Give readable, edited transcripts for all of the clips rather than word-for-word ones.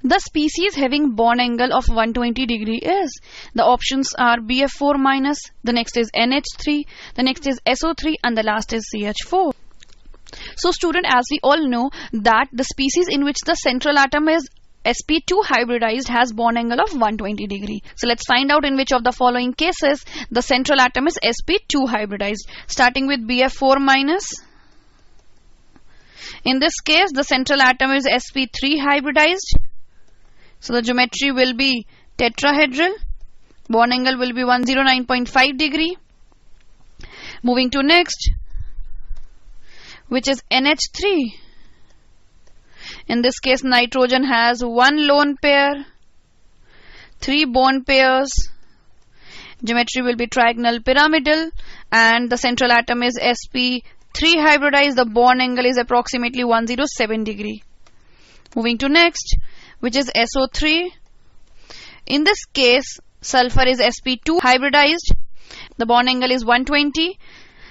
the species having bond angle of 120 degree is? The options are BF4 minus, the next is NH3, the next is SO3, and the last is CH4. So student, as we all know that the species in which the central atom is sp2 hybridized has bond angle of 120 degree. So let's find out in which of the following cases the central atom is sp2 hybridized. Starting with BF4 minus. In this case, the central atom is sp3 hybridized. So the geometry will be tetrahedral. Bond angle will be 109.5 degree. Moving to next, which is NH3. In this case, nitrogen has one lone pair, 3 bond pairs. Geometry will be trigonal pyramidal, and the central atom is sp3 hybridized. The bond angle is approximately 107 degree. Moving to next, which is SO3. In this case, sulfur is sp2 hybridized. The bond angle is 120.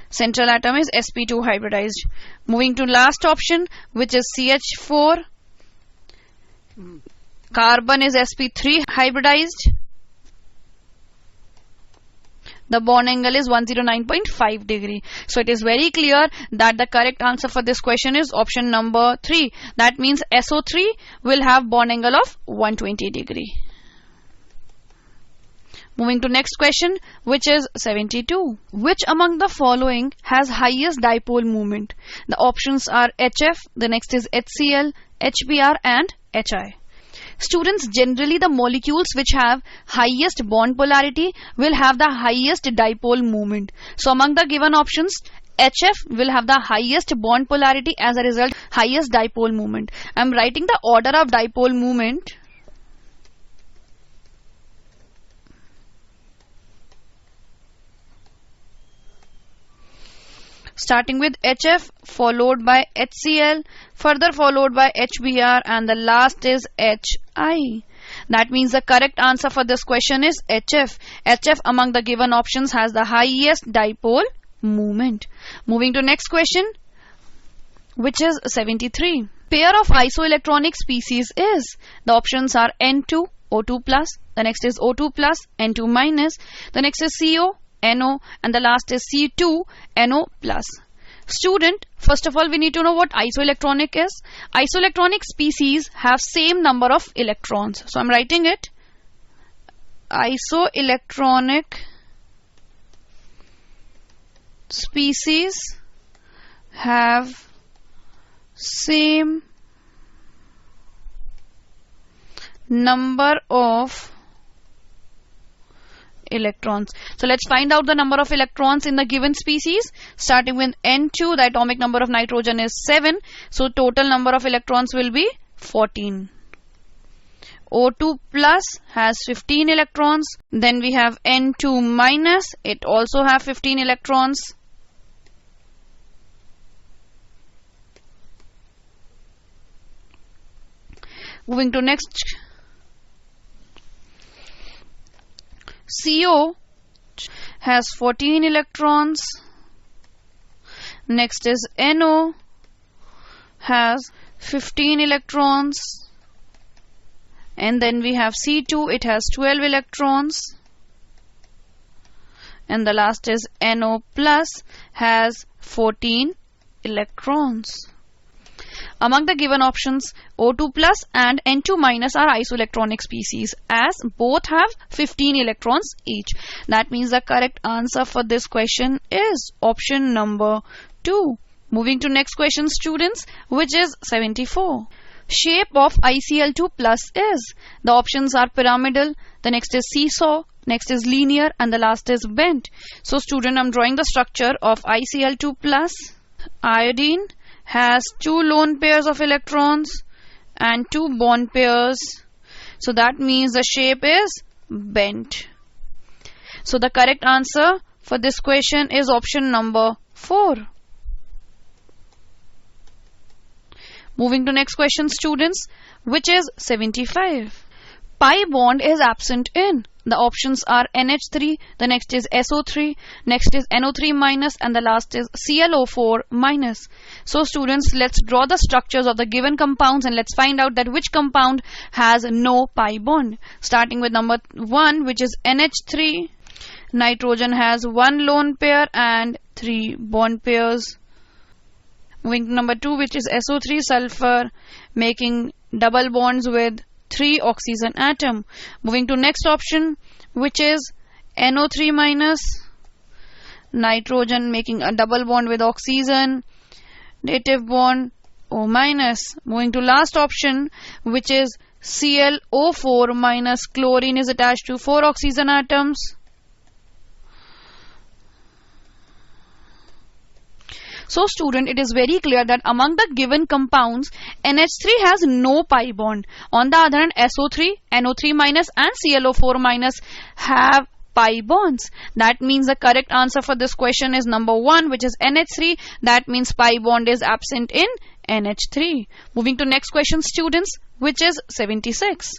Central atom is sp2 hybridized. Moving to last option, which is CH4. Carbon is sp3 hybridized. The bond angle is 109.5 degree. So it is very clear that the correct answer for this question is option number 3. That means SO3 will have bond angle of 120 degree. Moving to next question, which is 72. Which among the following has highest dipole moment? The options are HF, the next is HCl, HBr, and HI. Students, generally the molecules which have highest bond polarity will have the highest dipole moment. So among the given options, HF will have the highest bond polarity, as a result highest dipole moment. I am writing the order of dipole moment. Starting with HF, followed by HCl, further followed by HBr, and the last is HI. That means the correct answer for this question is HF. HF among the given options has the highest dipole moment. Moving to next question, which is 73. Pair of isoelectronic species is? The options are N2, O2+, the next is O2+, N2-, the next is CO, NO, and the last is C2, NO+. Student, first of all we need to know what isoelectronic is. Isoelectronic species have same number of electrons. So I'm writing it. Isoelectronic species have same number of electrons. So let's find out the number of electrons in the given species. Starting with N2, the atomic number of nitrogen is 7. So total number of electrons will be 14. O2 plus has 15 electrons. Then we have N2 minus. It also have 15 electrons. Moving to next. CO has 14 electrons. Next is NO has 15 electrons. And then we have C2, it has 12 electrons. And the last is NO plus has 14 electrons. Among the given options, O2 plus and N2 minus are isoelectronic species, as both have 15 electrons each. That means the correct answer for this question is option number 2. Moving to next question, students, which is 74. Shape of ICl2 plus is? The options are pyramidal, the next is seesaw, next is linear, and the last is bent. So student, I'm drawing the structure of ICl2 plus. Iodine has 2 lone pairs of electrons and 2 bond pairs. So that means the shape is bent. So the correct answer for this question is option number 4. Moving to next question, students, which is 75. pi bond is absent in? The options are NH3, the next is SO3, next is NO3 minus, and the last is ClO4 minus. So students, let's draw the structures of the given compounds and let's find out that which compound has no pi bond. Starting with number 1, which is NH3. Nitrogen has 1 lone pair and 3 bond pairs. Moving to number 2, which is SO3, sulfur, making double bonds with 3 oxygen atom. Moving to next option, which is NO3 minus, nitrogen making a double bond with oxygen, native bond O minus. Moving to last option, which is ClO4 minus, chlorine is attached to 4 oxygen atoms. So student, it is very clear that among the given compounds, NH3 has no pi bond. On the other hand, SO3, NO3 minus and ClO4 minus have pi bonds. That means the correct answer for this question is number 1, which is NH3. That means pi bond is absent in NH3. Moving to next question, students, which is 76.